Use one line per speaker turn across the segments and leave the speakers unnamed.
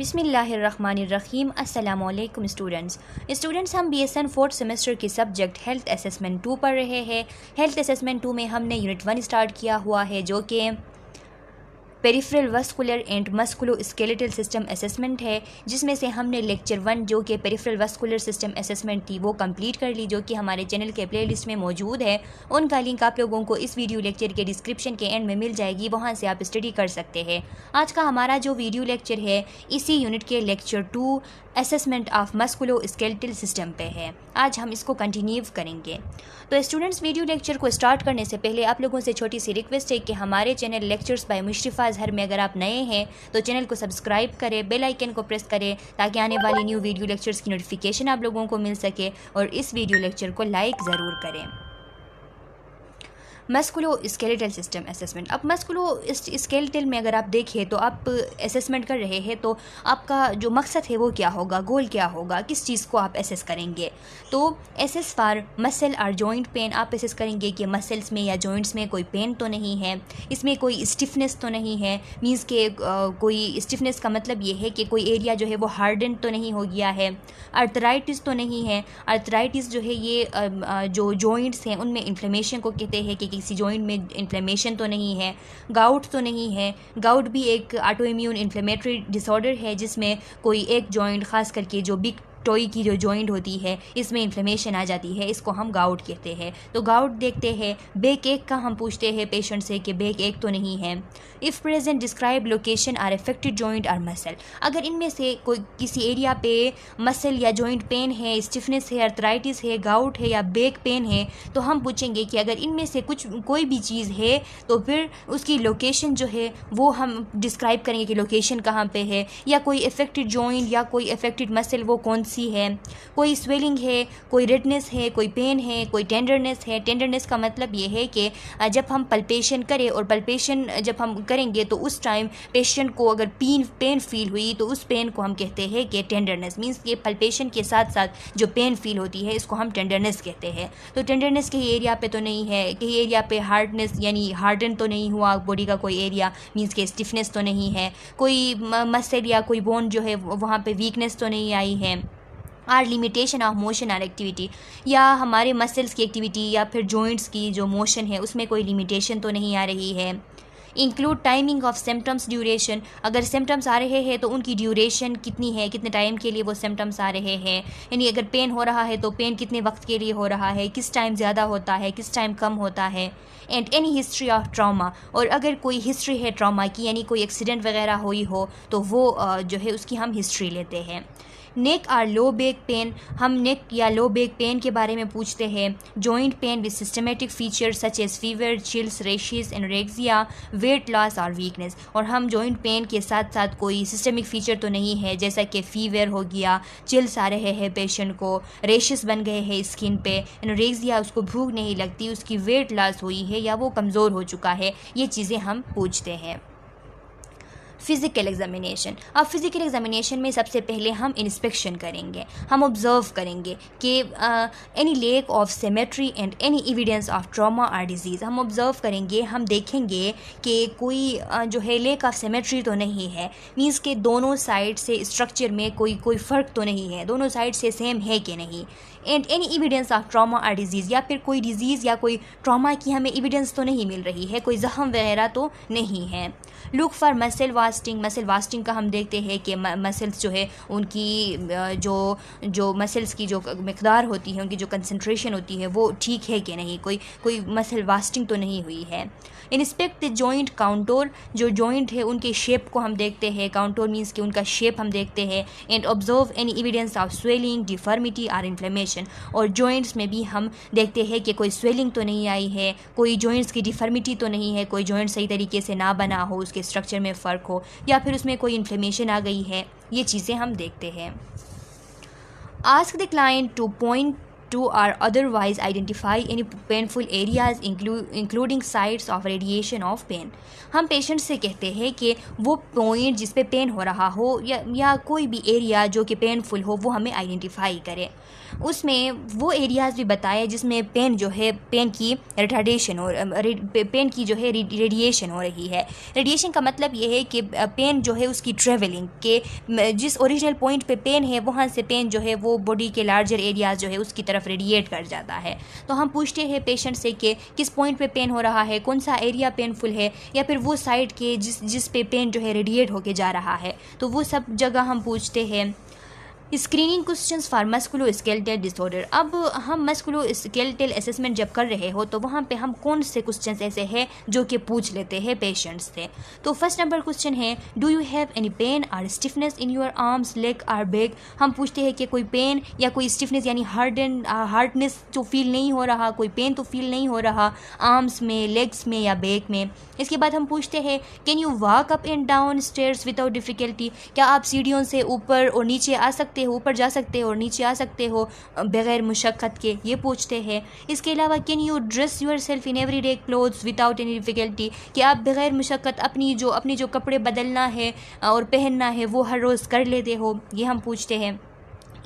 बिस्मिल्लाहिर्रहमानिर्रहीम। अस्सलामुअलैकुम स्टूडेंट्स हम BSN 4th सेमेस्टर के सब्जेक्ट हेल्थ असेसमेंट 2 पढ़ रहे हैं। हेल्थ असेसमेंट 2 में हमने यूनिट 1 स्टार्ट किया हुआ है जो कि peripheral vascular and musculoskeletal system assessment है, जिसमें से हमने लेक्चर 1 जो कि पेरिफेरल वस्कुलर सिस्टम असेसमेंट थी वो कंप्लीट कर ली, जो कि हमारे चैनल के प्लेलिस्ट में मौजूद है। उनका लिंक आप लोगों को इस वीडियो लेक्चर के डिस्क्रिप्शन के एंड में मिल जाएगी, वहाँ से आप स्टडी कर सकते हैं। आज का हमारा जो वीडियो लेक्चर है इसी यूनिट के lecture 2 assessment of musculoskeletal system पे है। आज हम इसको कंटिन्यू करेंगे। तो स्टूडेंट्स, वीडियो लेक्चर को स्टार्ट करने से पहले आप लोगों से छोटी सी रिक्वेस्ट है कि हमारे चैनल लेक्चर्स बाय मुशरिफा अजहर में अगर आप नए हैं तो चैनल को सब्सक्राइब करें, बेल आइकन को प्रेस करें ताकि आने वाली न्यू वीडियो लेक्चर्स की नोटिफिकेशन आप लोगों को मिल सके, और इस वीडियो लेक्चर को लाइक ज़रूर करें। Musculoskeletal system assessment. अब मस्कुलोस्केलेटल में अगर आप देखें तो आप असेसमेंट कर रहे हैं तो आपका जो मकसद है वो क्या होगा, गोल क्या होगा, किस चीज़ को आप असेस करेंगे। तो असेस फॉर मसल और जॉइंट पेन, आप असेस करेंगे कि मसल्स में या जॉइंट्स में कोई पेन तो नहीं है, इसमें कोई स्टिफनेस तो नहीं है। मीन्स के कोई स्टिफनेस का मतलब ये है कि कोई एरिया जो है वो हार्डन तो नहीं हो गया है। अर्थराइटिस तो नहीं है। अर्थराइटिस जो है ये जो जॉइंट्स हैं उनमें इन्फ्लेमेशन को कहते हैं कि किसी जॉइंट में इन्फ्लेमेशन तो नहीं है। गाउट तो नहीं है। गाउट भी एक ऑटो इम्यून इन्फ्लेमेटरी डिसऑर्डर है जिसमें कोई एक जॉइंट, खास करके जो बिग टोई की जो जॉइंट होती है इसमें इन्फ्लेमेशन आ जाती है, इसको हम गाउट कहते हैं। तो गाउट देखते हैं। बैक एक का हम पूछते हैं पेशेंट से कि बैक एक तो नहीं है। If present describe location are affected joint और मसल। अगर इनमें से कोई किसी एरिया पे मसल या जॉइंट पेन है, स्टिफनेस है, अर्थराइटिस है, गाउट है या बैक पेन है, तो हम पूछेंगे कि अगर इनमें से कोई भी चीज़ है तो फिर उसकी लोकेशन जो है वो हम डिस्क्राइब करेंगे कि लोकेशन कहाँ पे है, या कोई अफेक्टेड जॉइंट या कोई अफेक्टेड मसल वो कौन सी है। कोई स्वेलिंग है, कोई रेडनेस है, कोई पेन है, कोई टेंडरनेस है। टेंडरनेस का मतलब ये है कि जब हम पल्पेशन करें, और पल्पेशन जब हम करेंगे तो उस टाइम पेशेंट को अगर पेन फील हुई तो उस पेन को हम कहते हैं कि टेंडरनेस। मीन्स ये पल्पेशन के साथ साथ जो पेन फील होती है इसको हम टेंडरनेस कहते हैं। तो टेंडरनेस कहीं एरिया पे तो नहीं है, कहीं एरिया पे हार्डनेस यानी हार्डन तो नहीं हुआ बॉडी का कोई एरिया, मीन्स के स्टिफनेस तो नहीं है। कोई मसल या कोई बोन जो है वहाँ पे वीकनेस तो नहीं आई है। Or limitation of motion or activity, या हमारे मसल्स की एक्टिविटी या फिर जॉइंट्स की जो मोशन है उसमें कोई लिमिटेशन तो नहीं आ रही है। Include timing of symptoms duration, अगर सिम्टम्स आ रहे हैं तो उनकी ड्यूरेशन कितनी है, कितने टाइम के लिए वो सिम्टम्स आ रहे हैं। यानी अगर पेन हो रहा है तो पेन कितने वक्त के लिए हो रहा है, किस टाइम ज़्यादा होता है, किस टाइम कम होता है। And any history of trauma, और अगर कोई हिस्ट्री है ट्रामा की यानी कोई एक्सीडेंट वगैरह हुई हो तो वो जो है उसकी हम हिस्ट्री लेते हैं। नेक और लो बैक पेन, हम नेक या लो बैक पेन के बारे में पूछते हैं। Joint pain with systematic feature such as fever, chills, rashes, anorexia, weight loss और वीकनेस, और हम जॉइंट पेन के साथ साथ कोई सिस्टमिक फीचर तो नहीं है, जैसा कि फीवर हो गया, चिल्स आ रहे हैं पेशेंट को, रैशेस बन गए हैं स्किन पे, एनोरेक्सिया उसको भूख नहीं लगती, उसकी वेट लॉस हुई है या वो कमज़ोर हो चुका है, ये चीज़ें हम पूछते हैं। Physical examination. अब फिज़िकल एग्जामिनेशन में सबसे पहले हम इंस्पेक्शन करेंगे, हम ऑब्जर्व करेंगे कि any lack of symmetry and any evidence of trauma और डिजीज़। हम ऑब्जर्व करेंगे, हम देखेंगे कि कोई जो है लैक ऑफ सिमेट्री तो नहीं है, मीन्स के दोनों साइड से स्ट्रक्चर में कोई फ़र्क तो नहीं है, दोनों साइड से सेम है कि नहीं। And any evidence of trauma और डिजीज़, या फिर कोई डिजीज़ या कोई ट्रॉमा की हमें एविडेंस तो नहीं मिल रही है, कोई जख्म वगैरह तो नहीं है। Look for muscle wasting. Muscle wasting का हम देखते हैं कि मसल्स जो है उनकी जो मसल्स की जो मिकदार होती है, उनकी जो कंसंट्रेशन होती है वो ठीक है कि नहीं, कोई मसल वास्टिंग तो नहीं हुई है। इंस्पेक्ट द जॉइंट काउंटोर, जो जॉइंट है उनके शेप को हम देखते हैं, काउंटोर मीन्स कि उनका शेप हम देखते हैं। And observe any evidence of swelling, deformity और इन्फ्लेमेशन, और जॉइंट्स में भी हम देखते हैं कि कोई स्वेलिंग तो नहीं आई है, कोई जॉइंट्स की डिफॉर्मिटी तो नहीं है, कोई जॉइंट सही तरीके से ना बना हो, उसके स्ट्रक्चर में फ़र्क हो, या फिर उसमें कोई इन्फ्लेमेशन आ गई है, ये चीज़ें हम देखते हैं। Ask the client two point to or otherwise identify any painful areas including sites of radiation of pain। हम पेशेंट से कहते हैं कि वो पॉइंट जिस पे पेन हो रहा हो या कोई भी एरिया जो कि पेनफुल हो वो हमें आइडेंटिफाई करें। उसमें वो एरियाज़ भी बताए जिसमें पेन जो है पेन की रिटार्डेशन हो पेन की जो है रेडिएशन हो रही है। रेडिएशन का मतलब ये है कि पेन जो है उसकी ट्रेवलिंग के जिस ओरिजिनल पॉइंट पे पेन है वहाँ से पेन जो है वो बॉडी के लार्जर एरियाज़ जो है उसकी तरफ रेडिएट कर जाता है। तो हम पूछते हैं पेशेंट से कि किस पॉइंट पे पेन हो रहा है, कौन सा एरिया पेनफुल है, या फिर वो साइड के जिस पे पेन जो है रेडिएट होके जा रहा है। तो वो सब जगह हम पूछते हैं। Screening questions for musculoskeletal disorder. अब हम मस्कुलोस्केलेटल असेसमेंट जब कर रहे हो तो वहाँ पे हम कौन से क्वेश्चंस ऐसे हैं जो कि पूछ लेते हैं पेशेंट्स से। तो फर्स्ट नंबर क्वेश्चन है, do you have any pain और stiffness in your arms, leg और बैक। हम पूछते हैं कि कोई पेन या कोई स्टिफनेस यानी हार्डनेस जो फील नहीं हो रहा, कोई पेन तो फील नहीं हो रहा आर्म्स में, लेग्स में या बैक में। इसके बाद हम पूछते हैं, can you walk up and down stairs without difficulty. क्या आप सीढ़ियों से ऊपर और नीचे आ सकते हो, ऊपर जा सकते हो और नीचे आ सकते हो बगैर मुशक्क़त के, ये पूछते हैं। इसके अलावा can you dress yourself in every day clothes without any difficulty. कि आप बगैर मुशक्क़त अपनी जो कपड़े बदलना है और पहनना है वो हर रोज़ कर लेते हो, ये हम पूछते हैं।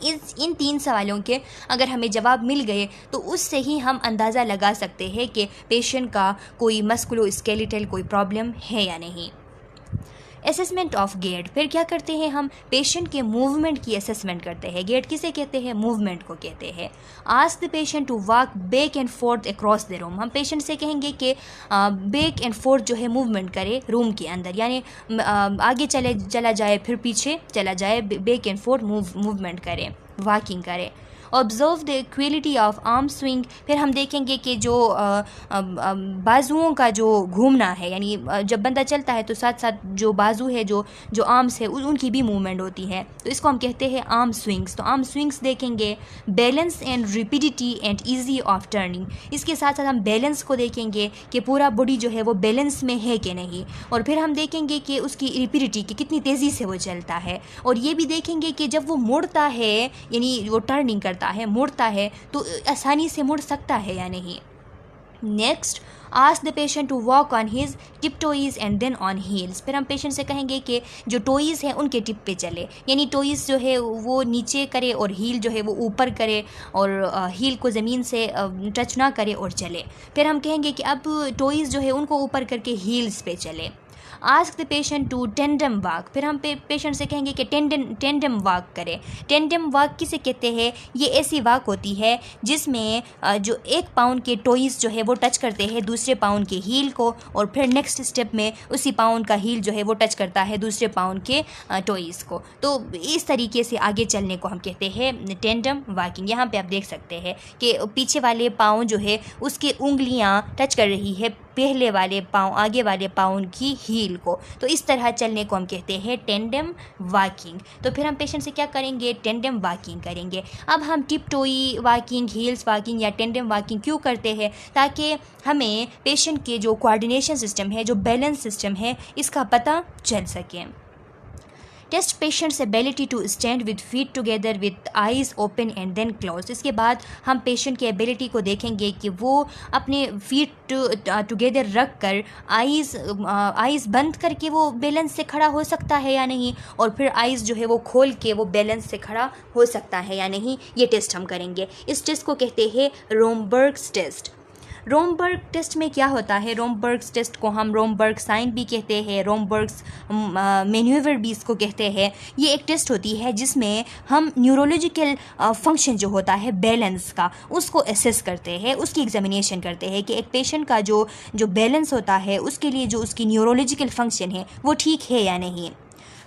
इन 3 सवालों के अगर हमें जवाब मिल गए तो उससे ही हम अंदाज़ा लगा सकते हैं कि पेशेंट का कोई मस्कुलोस्केलेटल कोई प्रॉब्लम है या नहीं। Assessment of gait. फिर क्या करते हैं हम, पेशेंट के मूवमेंट की असेसमेंट करते हैं। गेट किसे कहते हैं, मूवमेंट को कहते हैं। Ask the patient to walk back and forth across the room. हम पेशेंट से कहेंगे कि बैक एंड फोर्थ जो है मूवमेंट करे रूम के अंदर, यानी आगे चला जाए फिर पीछे चला जाए, बैक एंड फोर्थ मूवमेंट करे, वॉकिंग करे। Observe the quality of arm swing. फिर हम देखेंगे कि जो बाजुओं का जो घूमना है, यानी जब बंदा चलता है तो साथ साथ जो बाजू है, जो आर्म्स है उनकी भी मूवमेंट होती है, तो इसको हम कहते हैं आर्म स्विंग्स। तो आर्म स्विंग्स देखेंगे। Balance and rapidity and easy of turning. इसके साथ साथ हम बैलेंस को देखेंगे कि पूरा बॉडी जो है वो बैलेंस में है कि नहीं, और फिर हम देखेंगे कि उसकी रिपिडिटी कि कितनी तेज़ी से वो चलता है, और ये भी देखेंगे कि जब वो मुड़ता है यानी वो टर्निंग करता है, मुड़ता है, तो आसानी से मुड़ सकता है या नहीं। Next, ask the patient to walk on his tip toes and then on heels. फिर हम पेशेंट से कहेंगे कि जो टोइज है उनके टिप पे चले, यानी टोइज जो है वो नीचे करे और हील जो है वो ऊपर करे, और हील को ज़मीन से टच ना करे और चले। फिर हम कहेंगे कि अब टोइज जो है उनको ऊपर करके हील्स पे चले। Ask the patient to tandem walk. फिर हम पेशेंट से कहेंगे कि टेंडम वॉक करें। टेंडम वॉक किसे कहते हैं, ये ऐसी वॉक होती है जिसमें जो एक पाउंड के टोइज जो है वो टच करते हैं दूसरे पाउंड के हील को, और फिर नेक्स्ट स्टेप में उसी पाउंड का हील जो है वो टच करता है दूसरे पाउंड के टोइज को। तो इस तरीके से आगे चलने को हम कहते हैं टेंडम वॉकिंग। यहाँ पे आप देख सकते हैं कि पीछे वाले पाँव जो है उसके उंगलियाँ टच कर रही है पहले वाले पाँव, आगे वाले पाँव की हील को। तो इस तरह चलने को हम कहते हैं टेंडम वॉकिंग। तो फिर हम पेशेंट से क्या करेंगे, टेंडम वॉकिंग करेंगे। अब हम टिप टोई वॉकिंग, हील्स वॉकिंग या टेंडम वॉकिंग क्यों करते हैं, ताकि हमें पेशेंट के जो कोऑर्डिनेशन सिस्टम है, जो बैलेंस सिस्टम है, इसका पता चल सके। Test patient's ability to stand with feet together with eyes open and then close. इसके बाद हम पेशेंट की एबिलिटी को देखेंगे कि वो अपने फीट टुगेदर रख कर आइज़ बंद करके वो बैलेंस से खड़ा हो सकता है या नहीं, और फिर आइज़ जो है वो खोल के वो बैलेंस से खड़ा हो सकता है या नहीं, ये टेस्ट हम करेंगे। इस टेस्ट को कहते हैं रोमबर्ग्स टेस्ट। रोमबर्ग टेस्ट में क्या होता है, रोमबर्ग्स टेस्ट को हम रोमबर्ग साइन भी कहते हैं, रोमबर्ग्स मैन्यूवर भी इसको कहते हैं। ये एक टेस्ट होती है जिसमें हम न्यूरोलॉजिकल फंक्शन जो होता है बैलेंस का, उसको असेस करते हैं, उसकी एग्जामिनेशन करते हैं कि एक पेशेंट का जो बैलेंस होता है उसके लिए जो उसकी न्यूरोलॉजिकल फंक्शन है वो ठीक है या नहीं।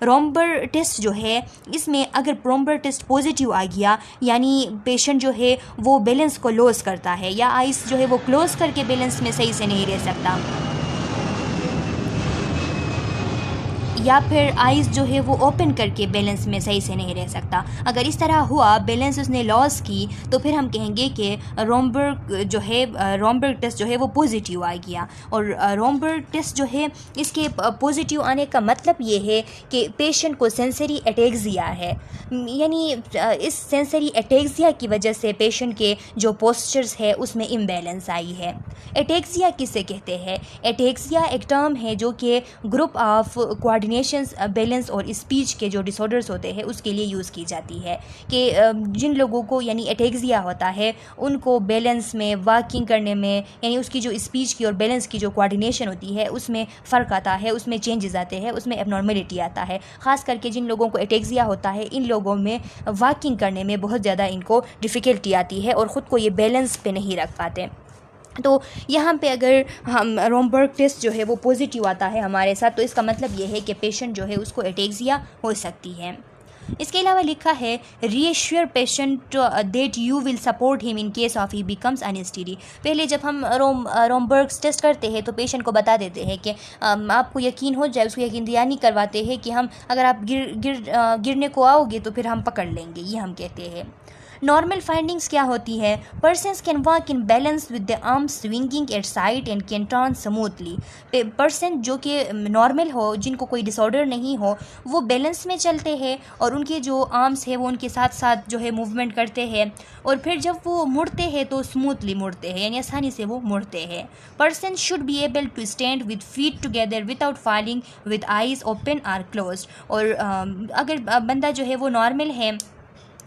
रोमबर टेस्ट जो है, इसमें अगर रोमबर टेस्ट पॉजिटिव आ गया, यानी पेशेंट जो है वो बैलेंस को लॉस करता है या आइस जो है वो क्लोज करके बैलेंस में सही से नहीं रह सकता, या फिर आइज़ जो है वो ओपन करके बैलेंस में सही से नहीं रह सकता। अगर इस तरह हुआ, बैलेंस उसने लॉस की, तो फिर हम कहेंगे कि रोमबर्ग टेस्ट जो है वो पॉजिटिव आ गया। और रोमबर्ग टेस्ट जो है इसके पॉजिटिव आने का मतलब ये है कि पेशेंट को सेंसरी एटेक्सिया है, यानी इस सेंसरी एटेक्सिया की वजह से पेशेंट के जो पोस्चर्स है उसमें इम्बैलेंस आई है। एटेक्सिया किसे कहते हैं? एटेक्सिया एक टर्म है जो कि ग्रुप ऑफ कोऑर्डिनेशन, बैलेंस और स्पीच के जो डिसऑर्डर्स होते हैं उसके लिए यूज़ की जाती है कि जिन लोगों को यानी एटेक्सिया होता है उनको बैलेंस में, वॉकिंग करने में, यानी उसकी जो स्पीच की और बैलेंस की जो कोऑर्डिनेशन होती है उसमें फ़र्क आता है, उसमें चेंजेस आते हैं, उसमें एबनॉर्मेलिटी आता है। ख़ास करके जिन लोगों को एटेक्सिया होता है इन लोगों में वॉकिंग करने में बहुत ज़्यादा इनको डिफ़िकल्टी आती है और ख़ुद को ये बैलेंस पे नहीं रख पाते। तो यहाँ पे अगर हम रोमबर्ग टेस्ट जो है वो पॉजिटिव आता है हमारे साथ, तो इसका मतलब ये है कि पेशेंट जो है उसको एटेक्सिया हो सकती है। इसके अलावा लिखा है reassure patient that you will support him in case of he becomes unsteady. पहले जब हम रोमबर्ग टेस्ट करते हैं तो पेशेंट को बता देते हैं कि आपको यकीन हो जाए, उसको यकीन दहानी करवाते हैं कि हम अगर आप गिरने को आओगे तो फिर हम पकड़ लेंगे, ये हम कहते हैं। नॉर्मल फाइंडिंग्स क्या होती है? Persons can walk in balance with the arms swinging at side and can turn smoothly. Person जो कि नॉर्मल हो, जिनको कोई डिसऑर्डर नहीं हो, वो बैलेंस में चलते हैं और उनके जो आर्म्स है वो उनके साथ साथ जो है मूवमेंट करते हैं और फिर जब वो मुड़ते हैं तो स्मूथली मुड़ते हैं, यानी आसानी से वो मुड़ते हैं। Person should be able to stand with feet together without falling with eyes open or close. और अगर बंदा जो है वो नॉर्मल है,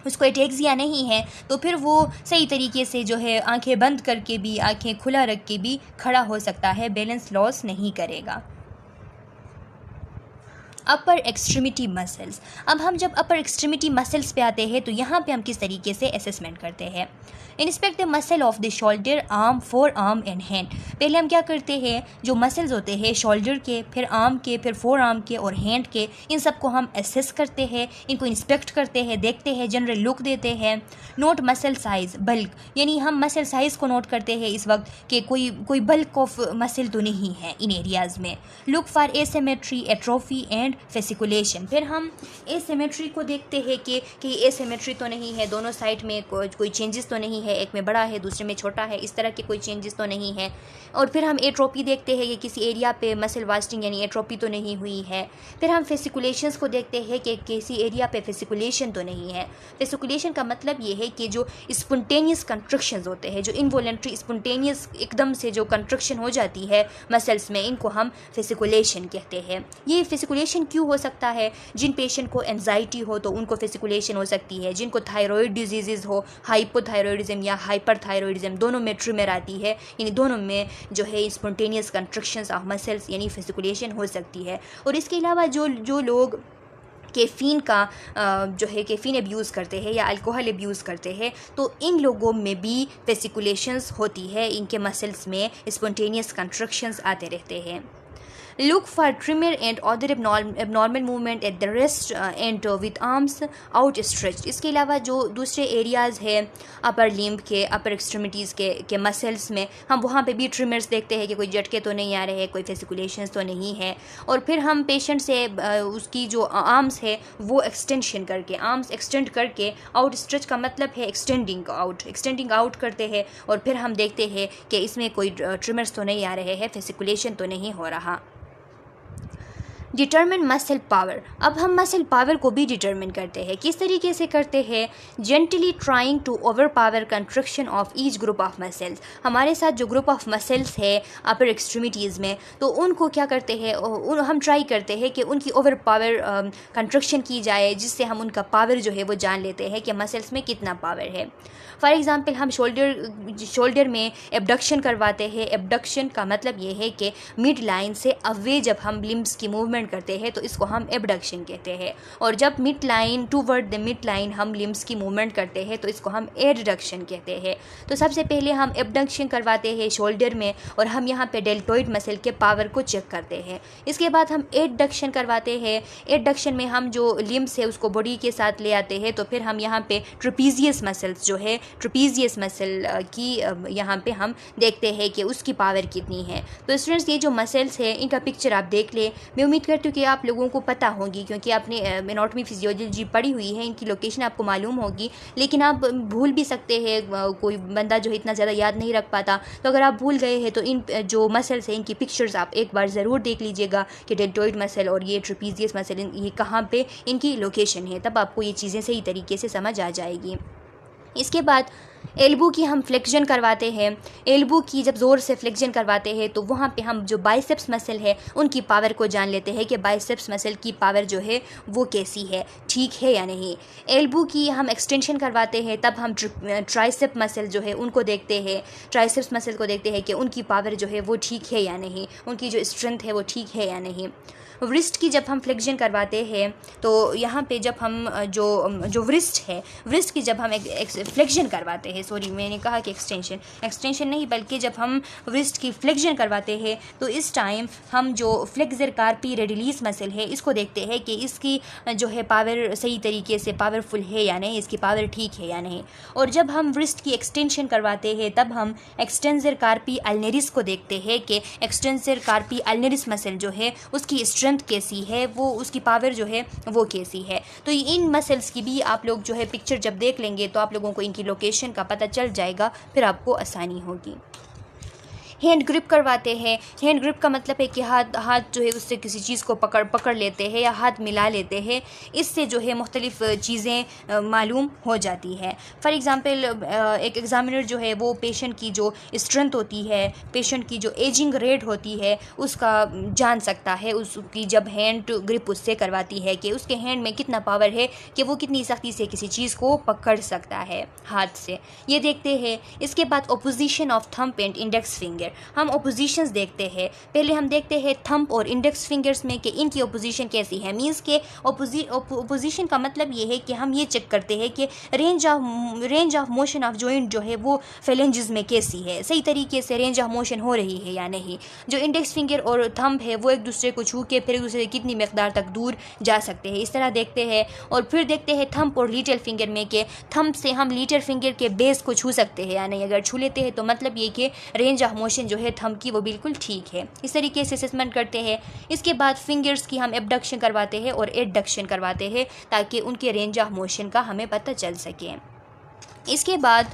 उसको एटेक्सिया नहीं है, तो फिर वो सही तरीके से जो है आंखें बंद करके भी, आंखें खुला रख के भी खड़ा हो सकता है, बैलेंस लॉस नहीं करेगा। अपर एक्सट्रीमिटी मसल्स। अब हम जब अपर एक्सट्रीमिटी मसल्स पे आते हैं तो यहाँ पे हम किस तरीके से असेसमेंट करते हैं? Inspect the muscle of the shoulder, arm, four arm and hand. पहले हम क्या करते हैं, जो मसल्स होते हैं शोल्डर के, फिर आर्म के, फिर फोर आर्म के और हैंड के, इन सबको हम एसेस करते हैं, इनको इंस्पेक्ट करते हैं, देखते हैं, जनरल लुक देते हैं। नोट मसल साइज, बल्क, यानी हम मसल साइज़ को नोट करते हैं इस वक्त कि कोई बल्क ऑफ मसल तो नहीं है इन एरियाज़ में। Look for asymmetry, atrophy and fasciculation. फिर हम एसिमेट्री को देखते हैं कि एसिमेट्री तो नहीं है, दोनों साइड में कोई चेंजेस तो नहीं है, एक में बड़ा है दूसरे में छोटा है, इस तरह के कोई चेंजेस तो नहीं है। और फिर हम एट्रोपी देखते हैं कि किसी एरिया पे मसल वास्टिंग यानी एट्रोपी तो नहीं हुई है। फिर हम फेसिकुलेशंस को देखते हैं कि किसी एरिया पे फेसिकुलेशन तो नहीं है। फेसिकुलेशन का मतलब ये है कि जो स्पॉन्टेनियस कंस्ट्रक्शंस होते हैं, जो इनवॉलेंट्री स्पॉन्टेनियस एकदम से जो कंस्ट्रक्शन हो जाती है मसल्स में, इनको हम फेसिकुलेशन कहते हैं। ये फेसिकुलेशन क्यों हो सकता है? जिन पेशेंट को एंजाइटी हो तो उनको फेसिकुलेशन हो सकती है, जिनको थायराइड डिजीज़ हो, हाइपोथायरॉयडिज्म या हाइपरथायरॉयडिज्म, दोनों में ट्रिमर आती है, यानी दोनों में जो है स्पॉन्टेनियस कंस्ट्रक्शंस ऑफ मसल्स यानी फेसिकुलेशन हो सकती है। और इसके अलावा जो लोग कैफ़ीन का जो है कैफ़ीन अब्यूज़ करते हैं या अल्कोहल अब्यूज़ करते हैं, तो इन लोगों में भी फेसिकुलेशंस होती है, इनके मसल्स में स्पॉन्टेनियस कंस्ट्रक्शंस आते रहते हैं। Look for tremor and other abnormal movement at the wrist and with arms outstretched। इसके अलावा जो दूसरे एरियाज़ है अपर लिम्ब के, अपर एक्सट्रीमिटीज़ के मसल्स में, हम वहाँ पे भी ट्रिमर्स देखते हैं कि कोई झटके तो नहीं आ रहे हैं, कोई फेसिकुलेशंस तो नहीं है। और फिर हम पेशेंट से उसकी जो आर्म्स है वो आर्म्स एक्सटेंड करके, आउट स्ट्रेच का मतलब है एक्सटेंडिंग आउट करते हैं और फिर हम देखते हैं कि इसमें कोई ट्रिमर्स तो नहीं आ रहे हैं, फेसिकुलेशन तो नहीं हो रहा। Determine muscle power. अब हम मसल पावर को भी डिटर्मिन करते हैं। किस तरीके से करते हैं? Gently trying to overpower construction of each group of muscles. हमारे साथ जो ग्रुप ऑफ मसल्स है अपर एक्सट्रीमिटीज़ में, तो उनको क्या करते हैं, हम ट्राई करते हैं कि उनकी ओवर पावर कंस्ट्रक्शन की जाए, जिससे हम उनका पावर जो है वो जान लेते हैं कि मसल्स में कितना पावर है। फॉर एग्ज़ाम्पल हम शोल्डर में एबडक्शन करवाते हैं। एबडक्शन का मतलब ये है कि मिड लाइन से अवे जब हम लिम्ब्स की मूवमेंट करते हैं तो इसको हम एबडक्शन कहते हैं, और जब mid line toward the mid line हम लिम्ब्स की मूवमेंट करते हैं तो इसको हम एडडक्शन कहते हैं। तो सबसे पहले हम एबडक्शन करवाते हैं शोल्डर में और हम यहाँ पे डेल्टोइड मसल के पावर को चेक करते हैं। इसके बाद हम एडडक्शन करवाते हैं। एडडक्शन में हम जो लिम्ब्स है उसको बॉडी के साथ ले आते हैं, तो फिर हम यहाँ पे ट्रेपीजियस मसल्स जो है, ट्रेपीजियस मसल की यहाँ पे हम देखते हैं कि उसकी पावर कितनी है। तो स्टूडेंट्स, ये जो मसल्स है इनका पिक्चर आप देख लें। मैं उम्मीद करती हूँ कि आप लोगों को पता होगी, क्योंकि आपने एनाटॉमी फिजियोलॉजी पढ़ी हुई है, इनकी लोकेशन आपको मालूम होगी, लेकिन आप भूल भी सकते हैं, कोई बंदा जो है इतना ज़्यादा याद नहीं रख पाता। तो अगर आप भूल गए हैं तो इन जो मसल्स हैं इनकी पिक्चर्स आप एक बार ज़रूर देख लीजिएगा कि डेल्टोइड मसल और ये ट्रेपीजियस मसल ये कहाँ पे इनकी लोकेशन है, तब आपको ये चीज़ें सही तरीके से समझ आ जाएगी। इसके बाद एल्बो की हम फ्लेक्शन करवाते हैं। एल्बो की जब ज़ोर से फ्लेक्शन करवाते हैं तो वहाँ पे हम जो बाइसेप्स मसल है उनकी पावर को जान लेते हैं कि बाइसेप्स मसल की पावर जो है वो कैसी है, ठीक है या नहीं। एल्बो की हम एक्सटेंशन करवाते हैं, तब हम ट्राइसेप मसल जो है उनको देखते हैं, ट्राइसेप्स मसल को देखते हैं कि उनकी पावर जो है वो ठीक है या नहीं, उनकी जो स्ट्रेंथ है वो ठीक है या नहीं। व्रिस्ट की जब हम फ्लेक्शन करवाते हैं तो यहाँ पे जब हम जो व्रिस्ट है, व्रिस्ट की जब हम फ्लेक्शन करवाते हैं, सॉरी मैंने कहा कि एक्सटेंशन नहीं, बल्कि जब हम व्रिस्ट की फ्लेक्शन करवाते हैं तो इस टाइम हम जो फ्लेक्सर कार्पी रेडिलिस मसल है इसको देखते हैं कि इसकी जो है पावर सही तरीके से पावरफुल है या नहीं, इसकी पावर ठीक है या नहीं। और जब हम व्रिस्ट की एक्सटेंशन करवाते हैं तब हम एक्सटेंसर कार्पी अल्नेरिस को देखते हैं कि एक्सटेंसर कार्पी अल्नेरिस मसल जो है उसकी स्ट्रेंथ कैसी है, वो उसकी पावर जो है वो कैसी है। तो इन मसल्स की भी आप लोग जो है पिक्चर जब देख लेंगे तो आप लोगों को इनकी लोकेशन का पता चल जाएगा, फिर आपको आसानी होगी। हैंड ग्रिप करवाते हैं। हैंड ग्रिप का मतलब है कि हाथ जो है उससे किसी चीज़ को पकड़ लेते हैं या हाथ मिला लेते हैं, इससे जो है मुख्तलिफ़ चीज़ें मालूम हो जाती है। फॉर एग्ज़ाम्पल एक एग्ज़ामिनर जो है वो पेशेंट की जो स्ट्रेंथ होती है, पेशेंट की जो एजिंग रेट होती है उसका जान सकता है उसकी जब हैंड ग्रिप उससे करवाती है कि उसके हैंड में कितना पावर है कि वो कितनी सख्ती से किसी चीज़ को पकड़ सकता है हाथ से, ये देखते हैं। इसके बाद opposition of thumb and index finger, हम ओपोजिशंस देखते हैं। पहले हम देखते हैं थंब और इंडेक्स फिंगर्स में कि इनकी ओपोजिशन कैसी है। मींस के ओपोजिशन का मतलब ये है कि हम ये चेक करते हैं कि range of motion of joint जो है वो फेलेंजेस में कैसी है, सही तरीके से रेंज ऑफ मोशन हो रही है या नहीं। जो इंडेक्स फिंगर और थंब है वो एक दूसरे को छू के फिर एक दूसरे से कितनी मकदार तक दूर जा सकते हैं, इस तरह देखते हैं। और फिर देखते हैं थंब और लिटिल फिंगर में कि थंब से हम लिटिल फिंगर के बेस को छू सकते हैं या नहीं। अगर छू लेते हैं तो मतलब ये कि रेंज ऑफ मोशन जो है थंब की वो बिल्कुल ठीक है। इस तरीके से असेसमेंट करते हैं। इसके बाद फिंगर्स की हम एबडक्शन करवाते हैं और एडक्शन करवाते हैं ताकि उनके रेंज ऑफ मोशन का हमें पता चल सके। इसके बाद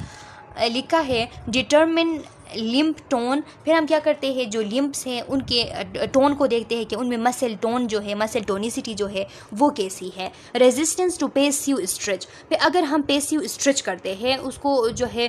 लिखा है डिटरमिन लिम्प टोन। फिर हम क्या करते हैं, जो लिम्प्स हैं उनके टोन को देखते हैं कि उनमें मसल टोन जो है, मसल टोनिसिटी जो है वो कैसी है। रेजिस्टेंस टू पेसिव स्ट्रेच, फिर अगर हम पेसिव स्ट्रेच करते हैं उसको जो है,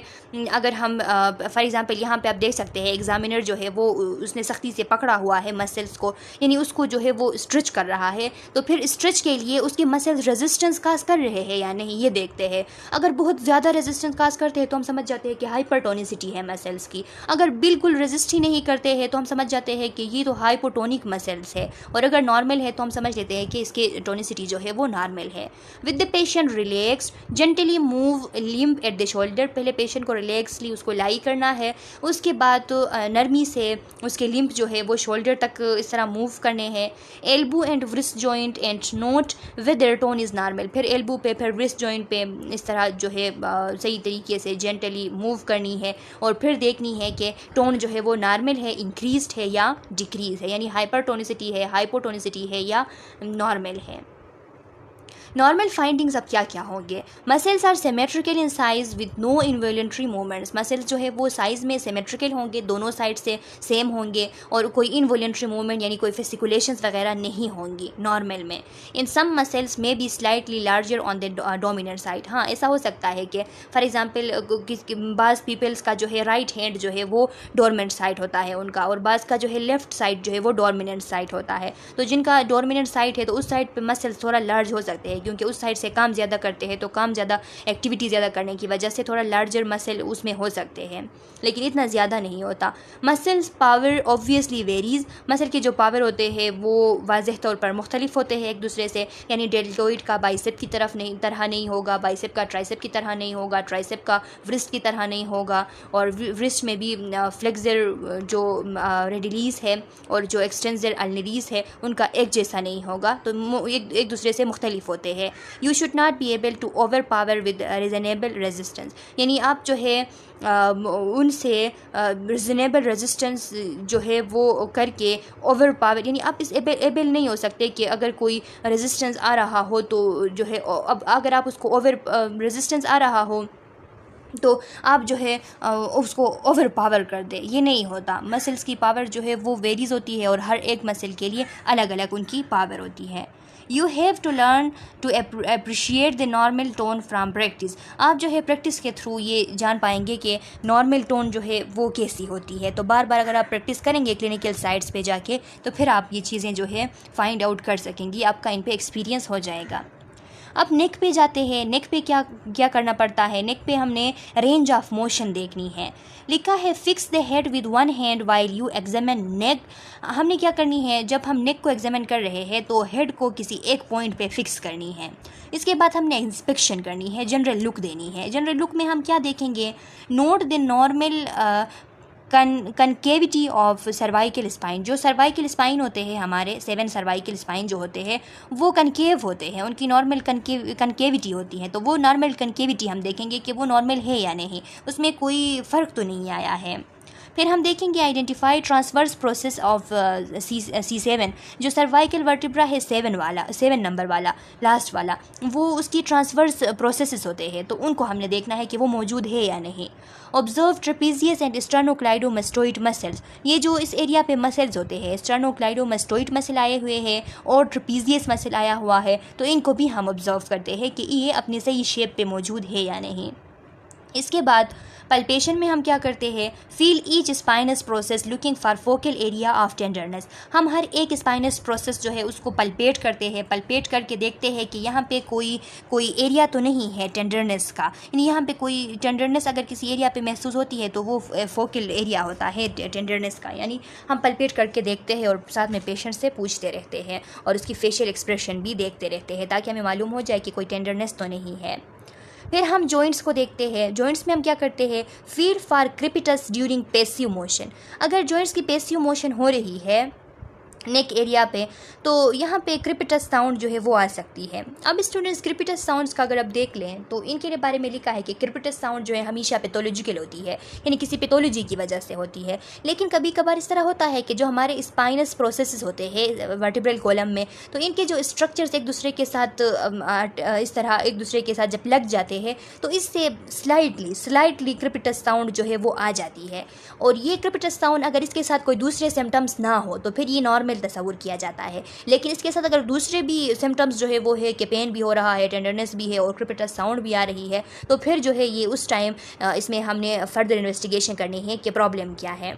अगर हम फॉर एग्जांपल यहाँ पे आप देख सकते हैं एग्जामिनर जो है वो उसने सख्ती से पकड़ा हुआ है मसल्स को, यानी उसको जो है वो स्ट्रेच कर रहा है, तो फिर स्ट्रेच के लिए उसके मसल्स रेजिस्टेंस काज कर रहे हैं या नहीं ये देखते हैं। अगर बहुत ज़्यादा रेजिस्टेंस काज करते हैं तो हम समझ जाते हैं कि हाइपरटोनिसिटी है मसल्स की। अगर बिल्कुल रेजिस्ट ही नहीं करते हैं तो हम समझ जाते हैं कि ये तो हाइपोटोनिक मसल्स है, और अगर नॉर्मल है तो हम समझ लेते हैं कि इसके टोनिसिटी जो है वो नॉर्मल है। With the patient relaxed gently move limb at the shoulder, पहले पेशेंट को रिलैक्सली उसको लाई करना है, उसके बाद तो नरमी से उसके लिम्ब जो है वो शोल्डर तक इस तरह मूव करने हैं। Elbow and wrist joint and note with their tone is normal, फिर एल्बो पे फिर व्रिस्ट जॉइंट पे इस तरह जो है सही तरीके से जेंटली मूव करनी है, और फिर देखनी है कि टोन जो है वो नॉर्मल है, इंक्रीज्ड है या डिक्रीज है, यानी हाइपरटोनिसिटी है, हाइपोटोनिसिटी है या नॉर्मल है। नॉर्मल फाइंडिंग्स अब क्या क्या होंगे। Muscles are symmetrical in size with no involuntary movements, muscles जो है वो साइज़ में सिमेट्रिकल होंगे, दोनों साइड से सेम होंगे, और कोई इनवॉल्यूंटरी मूवमेंट यानी कोई फेसिकुलेशंस वगैरह नहीं होंगी नॉर्मल में। इन सम मसल्स में be slightly larger on the dominant side, हाँ ऐसा हो सकता है कि फॉर एग्जांपल बाज़ पीपल्स का जो है राइट हैंड जो है वो डोरमेंट साइड होता है उनका, और बाज़ का जो है लेफ्ट साइड जो है वो डोमिनेंट साइड होता है। तो जिनका डोमिनेंट साइड है तो उस साइड पे मसल्स थोड़ा लार्ज हो सकते हैं, क्योंकि उस साइड से काम ज़्यादा करते हैं, तो काम ज़्यादा एक्टिविटी ज़्यादा करने की वजह से थोड़ा लार्जर मसल उसमें हो सकते हैं, लेकिन इतना ज़्यादा नहीं होता। Muscles power obviously varies, muscle के जो पावर होते हैं वो वाज़ेह तौर पर मुख्तलिफ होते हैं एक दूसरे से, यानी डेल्टोइड का बाइसेप की तरह नहीं होगा, बाइसेप का ट्राइसेप की तरह नहीं होगा, ट्राइसेप का व्रिस्ट की तरह नहीं होगा, और व्रिस्ट में भी फ्लेक्सर जो रेडिलीस है और जो एक्सटेंसर अल्नेरिस है उनका एक जैसा नहीं होगा, तो एक दूसरे से मुख्तलिफ होते होते हैं। You should not be able to overpower with reasonable resistance, यानी आप जो है उनसे रीजनेबल रेजिस्टेंस जो है वो करके ओवर पावर, यानी आप इस एबल नहीं हो सकते कि अगर कोई रेजिस्टेंस आ रहा हो तो जो है अब अगर आप उसको ओवर रेजिस्टेंस आ रहा हो तो आप जो है उसको ओवर पावर कर दे, ये नहीं होता। मसल्स की पावर जो है वो वेरीज होती है और हर एक मसल के लिए अलग अलग उनकी पावर होती है। You have to learn to appreciate the normal tone from practice, आप जो है प्रैक्टिस के थ्रू ये जान पाएंगे कि नॉर्मल टोन जो है वो कैसी होती है। तो बार बार अगर आप प्रैक्टिस करेंगे क्लिनिकल साइट्स पे जाके तो फिर आप ये चीज़ें जो है फाइंड आउट कर सकेंगी, आपका इन पे एक्सपीरियंस हो जाएगा। अब नेक पे जाते हैं। नेक पे क्या क्या करना पड़ता है, नेक पे हमने रेंज ऑफ मोशन देखनी है। लिखा है fix the head with one hand while you examine neck. हमने क्या करनी है, जब हम नेक को एग्जामिन कर रहे हैं तो हेड को किसी एक पॉइंट पे फिक्स करनी है। इसके बाद हमने इंस्पेक्शन करनी है, जनरल लुक देनी है। जनरल लुक में हम क्या देखेंगे, note the normal concavity of cervical spine. जो सर्वाइकल स्पाइन होते हैं हमारे 7 सर्वाइकल स्पाइन जो होते हैं वो कनकेव होते हैं, उनकी नॉर्मल कनकेविटी होती है। तो वो नॉर्मल कनकेविटी हम देखेंगे कि वो नॉर्मल है या नहीं, उसमें कोई फ़र्क तो नहीं आया है। फिर हम देखेंगे identify transverse process of C7। जो सर्वाइकल वर्टिब्रा है 7 नंबर वाला लास्ट वाला, वो उसकी ट्रांसवर्स प्रोसेसेस होते हैं, तो उनको हमने देखना है कि वो मौजूद है या नहीं। Observe trapezius and sternocleidomastoid muscles. ये जो इस एरिया पे मसल्स होते हैं, स्टर्नोक्लाइडोमास्टोइड मसल आए हुए हैं और ट्रेपीजियस मसल आया हुआ है, तो इनको भी हम ऑब्जर्व करते हैं कि ये अपने सही शेप पे मौजूद है या नहीं। इसके बाद पल्पेशन में हम क्या करते हैं, feel each spinous process looking for focal area of tenderness. हम हर एक स्पाइनस प्रोसेस जो है उसको पल्पेट करते हैं, पल्पेट करके देखते हैं कि यहाँ पे कोई एरिया तो नहीं है टेंडरनेस का, यानी यहाँ पे कोई टेंडरनेस अगर किसी एरिया पे महसूस होती है तो वो फोकल एरिया होता है टेंडरनेस का। यानी हम पल्पेट करके देखते हैं और साथ में पेशेंट से पूछते रहते हैं और उसकी फेशियल एक्सप्रेशन भी देखते रहते हैं ताकि हमें मालूम हो जाए कि कोई टेंडरनेस तो नहीं है। फिर हम जॉइंट्स को देखते हैं। जॉइंट्स में हम क्या करते हैं, feel for crepitus during passive motion. अगर जॉइंट्स की पैसिव मोशन हो रही है नेक एरिया पे तो यहाँ पे क्रिपिटस साउंड जो है वो आ सकती है। अब स्टूडेंट्स क्रिपिटस साउंड्स का अगर आप देख लें तो इनके बारे में लिखा है कि क्रिपिटस साउंड जो है हमेशा पैथोलॉजिकल होती है, यानी किसी पैथोलॉजी की वजह से होती है। लेकिन कभी कभार इस तरह होता है कि जो हमारे स्पाइनस प्रोसेसेस होते हैं वर्टिब्रल कॉलम में, तो इनके जो स्ट्रक्चर्स एक दूसरे के साथ इस तरह एक दूसरे के साथ जब लग जाते हैं तो इससे स्लाइटली क्रिपिटस साउंड जो है वो आ जाती है। और ये क्रिपिटस साउंड अगर इसके साथ कोई दूसरे सिम्टम्स ना हो तो फिर ये नॉर्मल तस्वुर किया जाता है। लेकिन इसके साथ अगर दूसरे भी सिम्टम्स जो है वो है कि पेन भी हो रहा है, टेंडरनेस भी है और क्रिपिटस साउंड भी आ रही है, तो फिर जो है ये उस टाइम इसमें हमने फर्दर इन्वेस्टिगेशन करनी है कि प्रॉब्लम क्या है।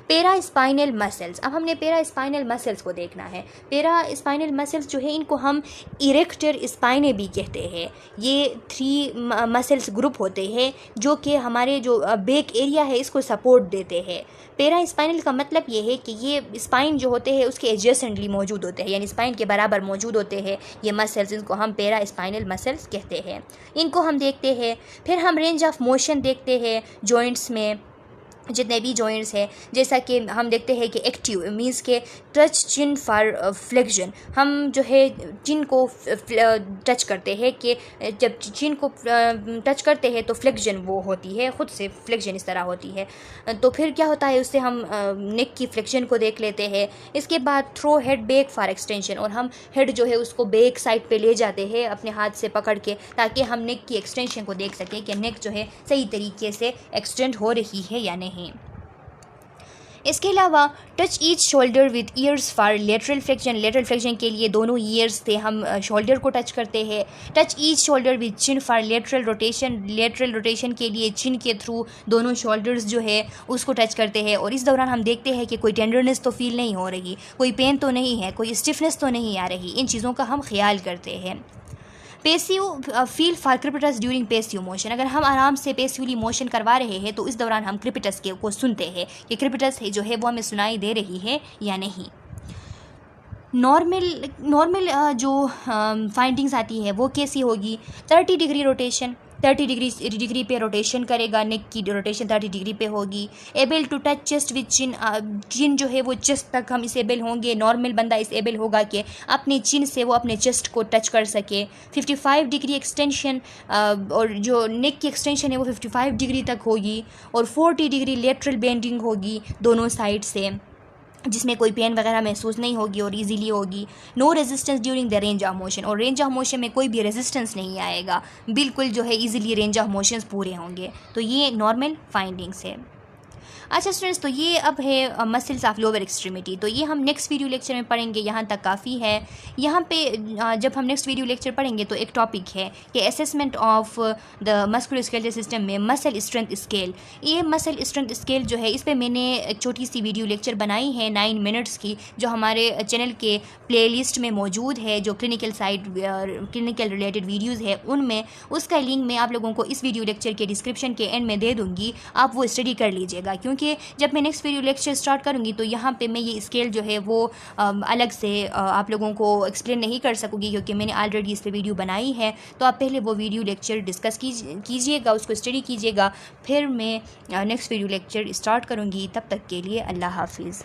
पेरा स्पाइनल मसल्स। अब हमने पेरा स्पाइनल मसल्स को देखना है। पेरा स्पाइनल मसल्स जो है इनको हम इरेक्टर स्पाइने भी कहते हैं। ये 3 मसल्स ग्रुप होते हैं जो कि हमारे जो बैक एरिया है इसको सपोर्ट देते हैं। पेरा स्पाइनल का मतलब ये है कि ये स्पाइन जो होते हैं उसके एडजेसेंटली मौजूद होते हैं, यानी स्पाइन के बराबर मौजूद होते हैं ये मसल्स, इनको हम पेरा स्पाइनल मसल्स कहते हैं। इनको हम देखते हैं। फिर हम रेंज ऑफ मोशन देखते हैं जॉइंट्स में, जितने भी जॉइंट्स हैं, जैसा कि हम देखते हैं कि एक्टिव मीन्स के टच चिन फॉर फ्लेक्शन। हम जो है चिन को टच करते हैं कि जब चिन को टच करते हैं तो फ्लेक्शन वो होती है, ख़ुद से फ्लेक्शन इस तरह होती है। तो फिर क्या होता है, उससे हम नेक की फ्लेक्शन को देख लेते हैं। इसके बाद throw head back for extension, और हम हेड जो है उसको बैक साइड पे ले जाते हैं अपने हाथ से पकड़ के, ताकि हम नेक की एक्सटेंशन को देख सकें कि नेक जो है सही तरीके से एक्सटेंड हो रही है या नहीं। इसके अलावा touch each shoulder with years for lateral flexion. Lateral flexion के लिए दोनों ईयर्स से हम शोल्डर को टच करते हैं। Touch each shoulder with chin for lateral rotation. Lateral rotation के लिए चिन के थ्रू दोनों शोल्डर्स जो है उसको टच करते हैं। और इस दौरान हम देखते हैं कि कोई टेंडरनेस तो फील नहीं हो रही, कोई पेन तो नहीं है, कोई स्टिफनेस तो नहीं आ रही। इन चीज़ों का हम ख्याल करते हैं। Passive feel for crepitus during passive motion. अगर हम आराम से पेसिवली मोशन करवा रहे हैं तो इस दौरान हम क्रिपिटस के को सुनते हैं कि क्रिपिटस है जो है वो हमें सुनाई दे रही है या नहीं। नॉर्मल जो फाइंडिंग्स आती है वो कैसी होगी, 30 डिग्री रोटेशन, 30 डिग्री पे रोटेशन करेगा, नेक की रोटेशन 30 डिग्री पे होगी। Able to touch chest with chin, chin जो है वो चेस्ट तक हम इसेबल होंगे। नॉर्मल बंदा इसेबल होगा कि अपनी चिन से वो अपने चेस्ट को टच कर सके। 55 डिग्री एक्सटेंशन, और जो नेक की एक्सटेंशन है वो 55 डिग्री तक होगी। और 40 डिग्री लेटरल बेंडिंग होगी दोनों साइड से, जिसमें कोई पेन वगैरह महसूस नहीं होगी और इजीली होगी। No resistance during the range of motion, और रेंज ऑफ मोशन में कोई भी रेजिस्टेंस नहीं आएगा, बिल्कुल जो है इजीली रेंज ऑफ मोशंस पूरे होंगे। तो ये नॉर्मल फाइंडिंग्स है। अच्छा स्टूडेंट्स, तो ये अब है मसल्स ऑफ लोअर एक्सट्रीमिटी, तो ये हम नेक्स्ट वीडियो लेक्चर में पढ़ेंगे। यहाँ तक काफ़ी है। यहाँ पे जब हम नेक्स्ट वीडियो लेक्चर पढ़ेंगे तो एक टॉपिक है कि assessment of the musculoskeletal system में मसल स्ट्रेंथ स्केल। ये मसल स्ट्रेंथ स्केल जो है, इस पर मैंने एक छोटी सी वीडियो लेक्चर बनाई है 9 मिनट्स की, जो हमारे चैनल के प्लेलिस्ट में मौजूद है, जो क्लिनिकल रिलेटेड वीडियोज़ है उनमें। उसका लिंक मैं आप लोगों को इस वीडियो लेक्चर के डिस्क्रिप्शन के एंड में दे दूँगी, आप वो स्टडी कर लीजिएगा। क्योंकि जब मैं नेक्स्ट वीडियो लेक्चर स्टार्ट करूँगी तो यहाँ पे मैं ये स्केल जो है वो अलग से आप लोगों को एक्सप्लेन नहीं कर सकूँगी, क्योंकि मैंने ऑलरेडी इस पर वीडियो बनाई है। तो आप पहले वो वीडियो लेक्चर डिस्कस कीजिएगा, उसको स्टडी कीजिएगा, फिर मैं नेक्स्ट वीडियो लेक्चर स्टार्ट करूँगी। तब तक के लिए अल्लाह हाफिज़।